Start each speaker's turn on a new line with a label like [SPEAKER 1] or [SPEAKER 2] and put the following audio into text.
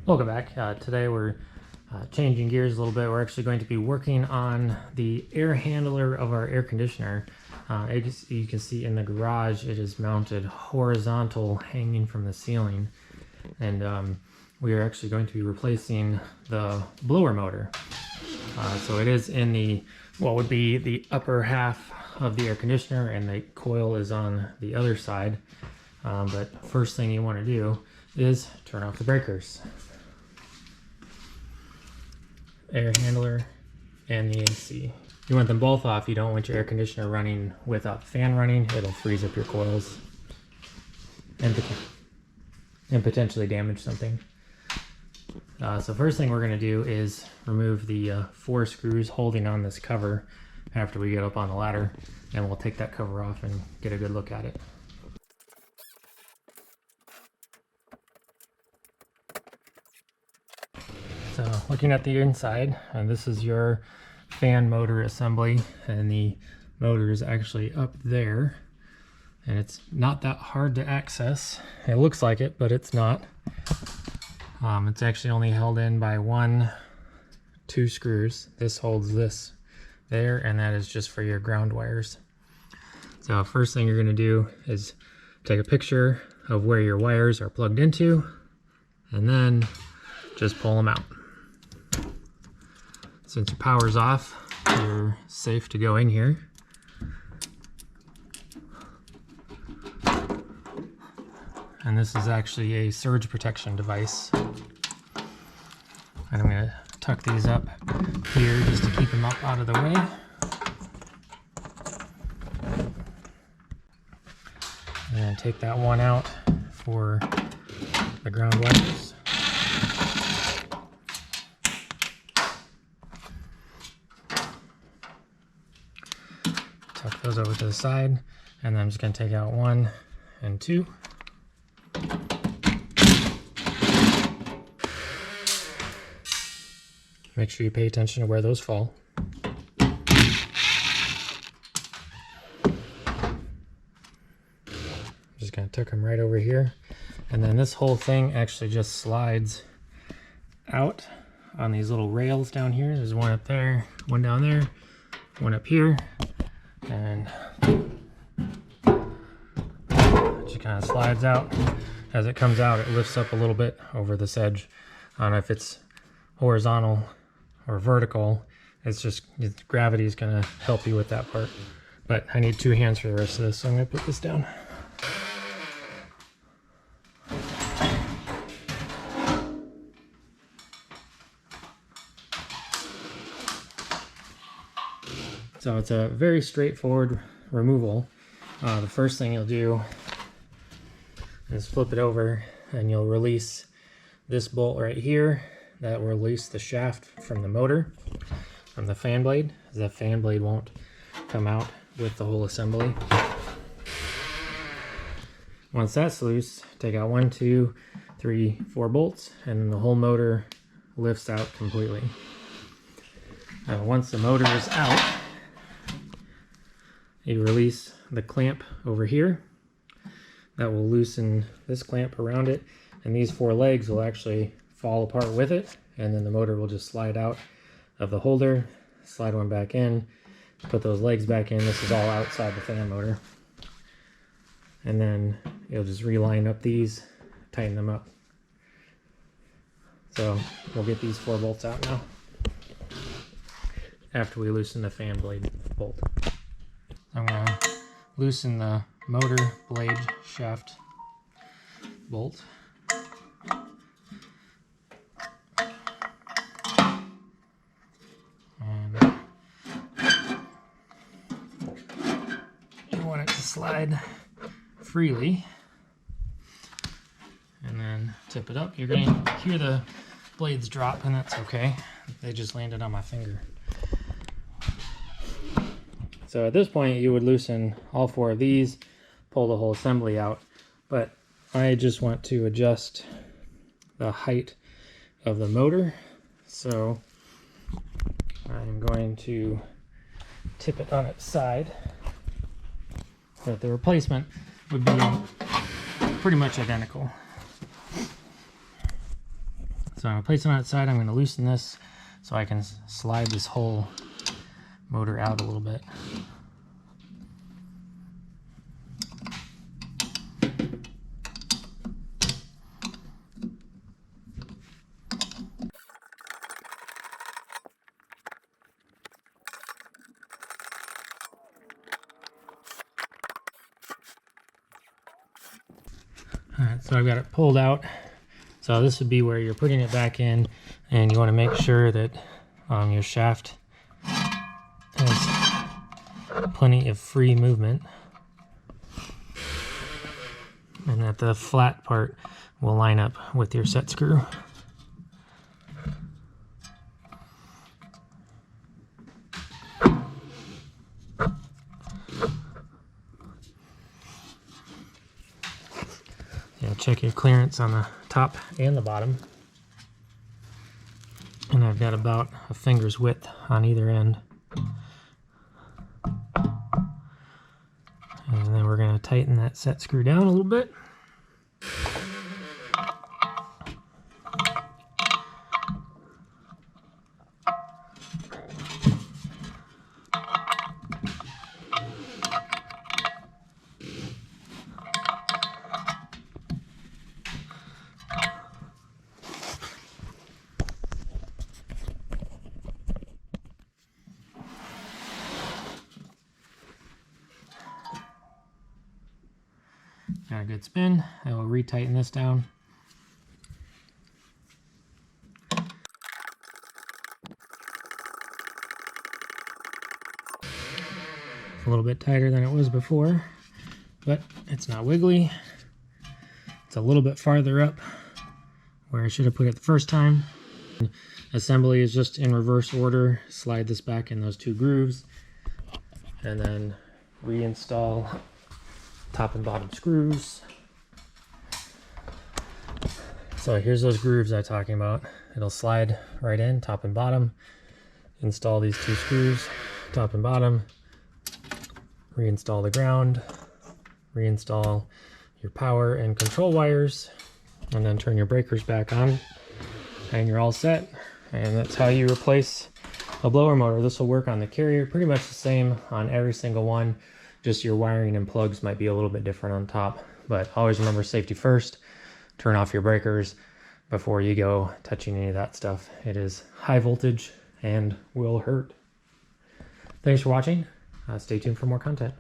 [SPEAKER 1] Welcome back. Today we're changing gears a little bit. We're actually going to be working on the air handler of our air conditioner. As you can see in the garage, it is mounted horizontal, hanging from the ceiling. And we are actually going to be replacing the blower motor. So it is in the, what would be the upper half of the air conditioner, and the coil is on the other side. But first thing you want to do is turn off the breakers. Air handler and the AC. You want them both off. You don't want your air conditioner running without the fan running. It'll freeze up your coils and potentially damage something. So first thing we're going to do is remove the 4 screws holding on this cover after we get up on the ladder, and we'll take that cover off and get a good look at it. So looking at the inside, and this is your fan motor assembly, and the motor is actually up there, and it's not that hard to access. It looks like it, but it's not. It's actually only held in by 2 screws. This holds this there, and that is just for your ground wires. So first thing you're going to do is take a picture of where your wires are plugged into, and then just pull them out. Since your power's off, you're safe to go in here. And this is actually a surge protection device. And I'm going to tuck these up here just to keep them up out of the way. And then take that one out for the ground wires. Tuck those over to the side, and then I'm just going to take out 1 and 2. Make sure you pay attention to where those fall. Just going to tuck them right over here, and then this whole thing actually just slides out on these little rails down here. There's one up there, one down there, one up here. And it just kind of slides out. As it comes out, it lifts up a little bit over this edge. I don't know if it's horizontal or vertical. It's just gravity is going to help you with that part. But I need 2 hands for the rest of this, so I'm going to put this down. So it's a very straightforward removal. The first thing you'll do is flip it over, and you'll release this bolt right here. That will release the shaft from the motor, from the fan blade. The fan blade won't come out with the whole assembly. Once that's loose, take out 1, 2, 3, 4 bolts, and the whole motor lifts out completely. Once the motor is out, you release the clamp over here. That will loosen this clamp around it, and these 4 legs will actually fall apart with it, and then the motor will just slide out of the holder, slide one back in, put those legs back in. This is all outside the fan motor. And then you'll just reline up these, tighten them up. So we'll get these 4 bolts out now after we loosen the fan blade bolt. I'm going to loosen the motor blade shaft bolt. And you want it to slide freely. And then tip it up. You're going to hear the blades drop, and that's okay. They just landed on my finger. So at this point, you would loosen all 4 of these, pull the whole assembly out, but I just want to adjust the height of the motor. So I'm going to tip it on its side, but the replacement would be pretty much identical. So I'm going to place it on its side. I'm going to loosen this so I can slide this whole motor out a little bit. Alright, so I've got it pulled out. So this would be where you're putting it back in, and you want to make sure that your shaft has plenty of free movement, and that the flat part will line up with your set screw. Yeah, check your clearance on the top and the bottom. And I've got about a finger's width on either end. And then we're going to tighten that set screw down a little bit. Got a good spin. I will retighten this down. A little bit tighter than it was before, but it's not wiggly. It's a little bit farther up where I should have put it the first time. Assembly is just in reverse order. Slide this back in those two grooves and then reinstall top and bottom screws. So here's those grooves I'm talking about. It'll slide right in, top and bottom. Install these two screws, top and bottom. Reinstall the ground. Reinstall your power and control wires. And then turn your breakers back on. And you're all set. And that's how you replace a blower motor. This will work on the Carrier, pretty much the same on every single one. Just your wiring and plugs might be a little bit different on top, but always remember safety first. Turn off your breakers before you go touching any of that stuff. It is high voltage and will hurt. Thanks for watching. Stay tuned for more content.